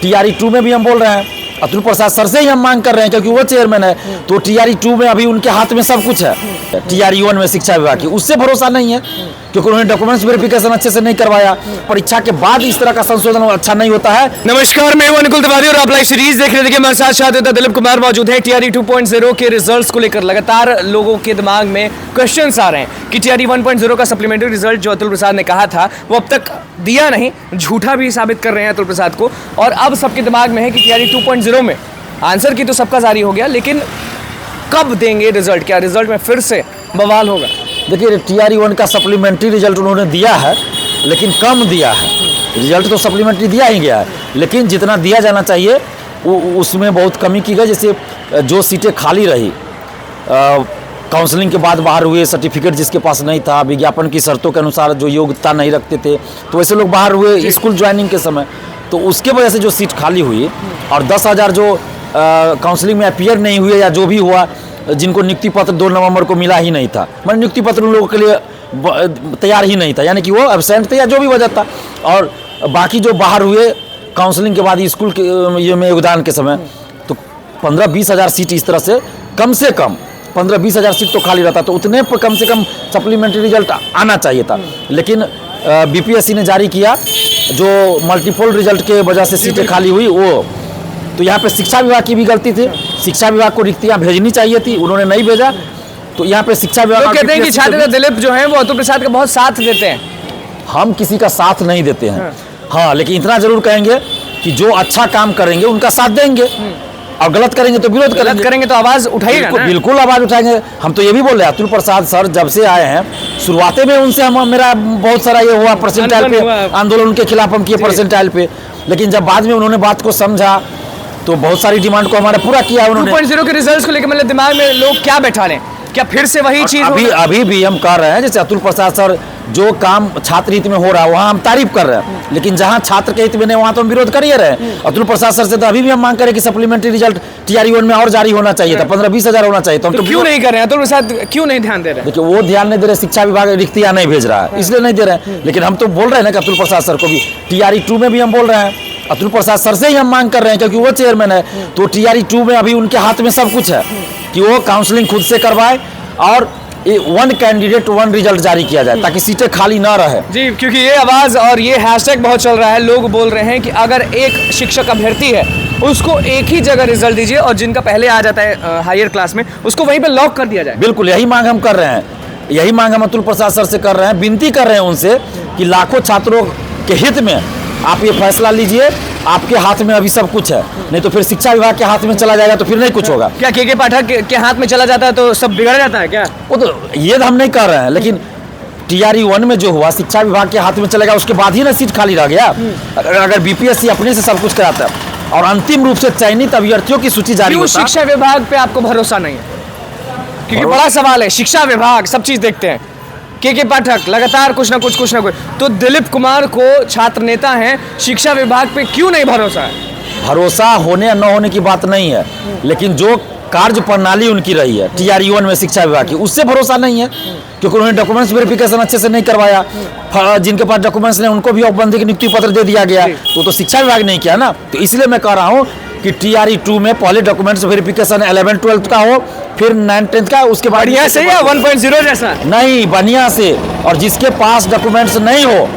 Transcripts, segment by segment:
TRE 2 में भी हम बोल रहे हैं, अतुल प्रसाद सर से ही हम मांग कर रहे हैं क्योंकि वो चेयरमैन है। तो टीआरई 2 में अभी उनके हाथ में सब कुछ है, टीआरई 1 में शिक्षा विभाग की उससे भरोसा नहीं है क्योंकि उन्होंने डॉक्यूमेंट्स वेरिफिकेशन अच्छे से नहीं करवाया। परीक्षा के बाद इस तरह का संशोधन अच्छा नहीं होता है। नमस्कार, मैं हूं अनुकुल तिवारी और आप लाइव सीरीज देख रहे थे। हमारे साथ छात्र दिलीप कुमार मौजूद है। टीआरई 2.0 के रिजल्ट्स को लेकर लगातार लोगों के दिमाग में क्वेश्चंस आ रहे हैं कि टीआरई 1.0 का सप्लीमेंट्री रिजल्ट जो अतुल प्रसाद ने कहा था वो अब तक दिया नहीं, झूठा भी साबित कर रहे हैं अतुल प्रसाद को। और अब सबके दिमाग में है कि टीआरई 2.0 में आंसर की तो सबका जारी हो गया, लेकिन कब देंगे रिजल्ट? क्या रिजल्ट में फिर से बवाल होगा? देखिए, टीआरई 1 का सप्लीमेंट्री रिजल्ट उन्होंने दिया है लेकिन कम दिया है। रिजल्ट तो सप्लीमेंट्री दिया ही गया है लेकिन जितना दिया जाना चाहिए उसमें बहुत कमी की गई। जैसे जो सीटें खाली रही, काउंसलिंग के बाद बाहर हुए, सर्टिफिकेट जिसके पास नहीं था, विज्ञापन की शर्तों के अनुसार जो योग्यता नहीं रखते थे, तो वैसे लोग बाहर हुए स्कूल ज्वाइनिंग के समय, तो उसके वजह से जो सीट खाली हुई और 10,000 जो काउंसलिंग में अपीयर नहीं हुए या जो भी हुआ, जिनको नियुक्ति पत्र 2 नवंबर को मिला ही नहीं था, मैंने नियुक्ति पत्र उन लोगों के लिए तैयार ही नहीं था, यानी कि वो एब्सेंट थे या जो भी वजह था। और बाकी जो बाहर हुए काउंसलिंग के बाद स्कूल के में योगदान के समय, तो 15-20 हज़ार सीट इस तरह से कम 15-20 हज़ार सीट तो खाली रहता, तो उतने पर कम से कम सप्लीमेंट्री रिजल्ट आना चाहिए था। लेकिन बीपीएससी ने जारी किया जो मल्टीपल रिजल्ट के वजह से सीटें खाली हुई, वो तो यहाँ पे शिक्षा विभाग की भी गलती थी। शिक्षा विभाग को रिक्तियाँ भेजनी चाहिए थी, उन्होंने नहीं भेजा, तो यहाँ पे शिक्षा विभाग तो कहते हैं कि छात्र दिलीप जो है वो अतुल प्रसाद का बहुत साथ देते हैं। हम किसी का साथ नहीं देते हैं, हाँ, लेकिन इतना जरूर कहेंगे कि जो अच्छा काम करेंगे उनका साथ देंगे और गलत करेंगे तो विरोध करेंगे। गलत करेंगे तो आवाज उठाइएगा ना? बिल्कुल आवाज उठाएंगे। हम तो ये भी बोल रहे हैं, अतुल प्रसाद सर जब से आए हैं, शुरुआत में उनसे मेरा बहुत सारा ये हुआ परसेंटाइल पे आंदोलन के खिलाफ हम किए परसेंटाइल पे, लेकिन जब बाद में उन्होंने बात को समझा तो बहुत सारी डिमांड को हमारा पूरा किया उन्होंने। 2.0 के रिजल्ट्स को लेकर मतलब दिमाग में लोग क्या बैठा लें? क्या फिर से वही चीज अभी भी हम कर रहे हैं, जैसे अतुल प्रसाद सर जो काम छात्र हित में हो रहा है वहाँ हम तारीफ कर रहे हैं, लेकिन जहाँ छात्र के हित में नहीं वहाँ तो हम विरोध कर ही रहे हैं। अतुल प्रसाद सर से तो अभी भी हम मांग करें कि सप्लीमेंट्री रिजल्ट टीआरई 1 में और जारी होना चाहिए था, 15-20 हज़ार होना चाहिए। तो हम तो क्यों नहीं कर रहे हैं? अतुल प्रसाद क्यों नहीं ध्यान दे रहे हैं? देखिए, वो ध्यान नहीं दे रहे, शिक्षा विभाग रिक्तियाँ नहीं भेज रहा है इसलिए नहीं दे रहे हैं। लेकिन हम तो बोल रहे हैं ना कि अतुल प्रसाद सर को भी टीआरई 2 में भी हम बोल रहे हैं, अतुल प्रसाद सर से ही हम मांग कर रहे हैं क्योंकि वो चेयरमैन है। तो टीआरई 2 में अभी उनके हाथ में सब कुछ है कि वो काउंसलिंग खुद से करवाए और 1 कैंडिडेट 1 रिजल्ट जारी किया जाए ताकि सीटें खाली ना रहे। जी, क्योंकि ये आवाज और ये हैशटैग बहुत चल रहा है। लोग बोल रहे हैं कि अगर एक शिक्षक अभ्यर्थी है उसको एक ही जगह रिजल्ट दीजिए और जिनका पहले आ जाता है हायर क्लास में उसको वहीं पे लॉक कर दिया जाए। बिल्कुल यही मांग हम कर रहे हैं, यही मांग हम अतुल प्रसाद सर से कर रहे हैं, विनती कर रहे हैं उनसे कि लाखों छात्रों के हित में आप ये फैसला लीजिए। आपके हाथ में अभी सब कुछ है, नहीं तो फिर शिक्षा विभाग के हाथ में चला जाएगा तो फिर नहीं कुछ होगा। क्या के पाठक के हाथ में चला जाता है तो सब बिगड़ जाता है क्या? वो तो ये हम नहीं कर रहे हैं, लेकिन टीआरई 1 में जो हुआ शिक्षा विभाग के हाथ में चलेगा, उसके बाद ही ना सीट खाली रह गया। अगर बीपीएससी अपने से सब कुछ कराता है और अंतिम रूप से चयनित अभ्यर्थियों की सूची जारी होता, शिक्षा विभाग पे आपको भरोसा नहीं है? क्योंकि बड़ा सवाल है, शिक्षा विभाग सब चीज देखते हैं, के पाठक लगातार कुछ ना कुछ तो दिलीप कुमार को छात्र नेता हैं, शिक्षा विभाग पे क्यों नहीं भरोसा है? भरोसा होने या न होने की बात नहीं है, लेकिन जो कार्य प्रणाली उनकी रही है टीआरई 1 में शिक्षा विभाग की, उससे भरोसा नहीं है क्योंकि उन्होंने डॉक्यूमेंट्स वेरिफिकेशन अच्छे से नहीं करवाया। जिनके पास डॉक्यूमेंट्स नहीं उनको भी औपबंधिक नियुक्ति पत्र दे दिया गया, तो शिक्षा विभाग नहीं किया ना। तो इसलिए मैं कह रहा हूँ कि टीआरई 2 में पहले डॉक्यूमेंट्स वेरिफिकेशन 11-12 का हो, फिर 9-10 का, उसके बाद बढ़िया से या 1.0 जैसा नहीं, बढ़िया से। और जिसके पास डॉक्यूमेंट्स नहीं हो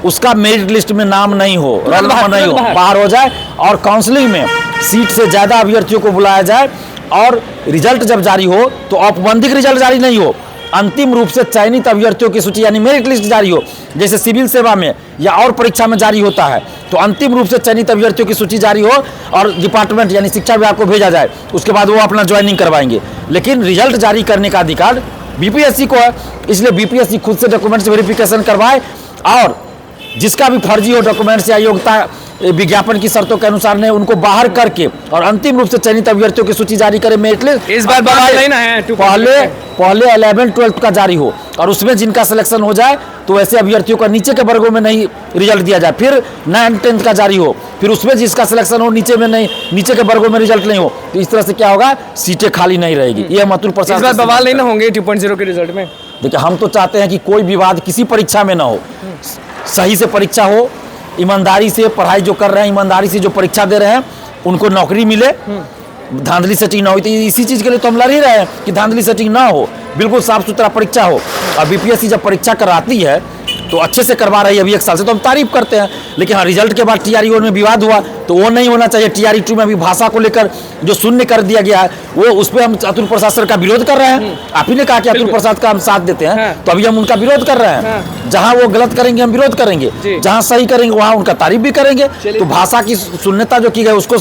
उसका मेरिट लिस्ट में नाम नहीं हो, रोल नंबर नहीं हो, बाहर हो जाए और काउंसलिंग में सीट से ज्यादा अभ्यर्थियों को बुलाया जाए और रिजल्ट जब जारी हो तो औपबंधिक रिजल्ट जारी नहीं हो, अंतिम रूप से चयनित अभ्यर्थियों की सूची यानी मेरिट लिस्ट जारी हो, जैसे सिविल सेवा में या और परीक्षा में जारी होता है। तो अंतिम रूप से चयनित अभ्यर्थियों की सूची जारी हो और डिपार्टमेंट यानी शिक्षा विभाग को भेजा जाए, उसके बाद वो अपना ज्वाइनिंग करवाएंगे। लेकिन रिजल्ट जारी करने का अधिकार बीपीएससी को है, इसलिए बीपीएससी खुद से डॉक्यूमेंट्स वेरिफिकेशन करवाए और जिसका भी फर्जी हो डॉक्यूमेंट्स या योग्यता विज्ञापन की शर्तों के अनुसार ने उनको बाहर करके और अंतिम रूप से चयनित अभ्यर्थियों की सूची जारी करे मेरिट लिस्ट। इस बार बवाल नहीं ना है, पहले 11-12 का जारी हो और उसमें जिनका सिलेक्शन हो जाए तो ऐसे अभ्यर्थियों का नीचे के वर्गों में नहीं रिजल्ट दिया जाए, फिर 9-10 का जारी हो, फिर उसमें जिसका सिलेक्शन हो नीचे में नहीं, नीचे के वर्गों में रिजल्ट नहीं हो, तो इस तरह से क्या होगा, सीटें खाली नहीं रहेगी। ये हम अतुल प्रसाद, इस बार बवाल नहीं ना होंगे 2.0 के रिजल्ट में? देखिए, हम तो चाहते हैं कि कोई विवाद किसी परीक्षा में ना हो, सही से परीक्षा हो ईमानदारी से पढ़ाई जो कर रहे हैं, ईमानदारी से जो परीक्षा दे रहे हैं, उनको नौकरी मिले, धांधली सेटिंग ना हो। तो इसी चीज़ के लिए तो हम लड़ ही रहे हैं कि धांधली सेटिंग ना हो, बिल्कुल साफ सुथरा परीक्षा हो। और बीपीएससी जब परीक्षा कराती है तो अच्छे से करवा रही है अभी 1 साल से, तो हम तारीफ करते हैं। लेकिन हाँ, रिजल्ट के बाद TRE 1 में विवाद हुआ तो वो नहीं होना चाहिए। TRE 2 में अभी भाषा को लेकर जो शून्य कर दिया गया है, वो उस पर हम अतुल प्रसाद सर का विरोध कर रहे हैं। आप ही ने कहा कि अतुल प्रसाद का हम साथ देते हैं, हाँ। तो अभी हम उनका विरोध कर रहे हैं। जहाँ वो गलत करेंगे हम विरोध करेंगे, जहाँ सही करेंगे वहाँ उनका तारीफ भी करेंगे। तो भाषा की शून्यता जो की गई उसको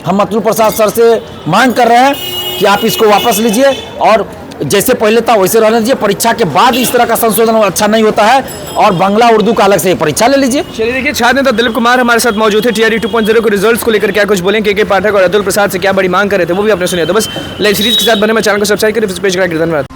हम अतुल प्रसाद सर से मांग कर रहे हैं कि आप इसको वापस लीजिए और जैसे पहले था वैसे रहने दीजिए। परीक्षा के बाद इस तरह का संशोधन अच्छा नहीं होता है और बांग्ला उर्दू का अलग से परीक्षा ले लीजिए। चलिए देखिए, छात्र नेता दिलीप कुमार हमारे साथ मौजूद थे। TRE 2.0 के रिजल्ट्स को लेकर क्या कुछ बोलें, के पाठक और अतुल प्रसाद से क्या बड़ी मांग कर रहे थे, वो भी आपने सुना। तो बस लाइव सीरीज के साथ बने में चैनल को सब्सक्राइब करें, पेज का धन्यवाद।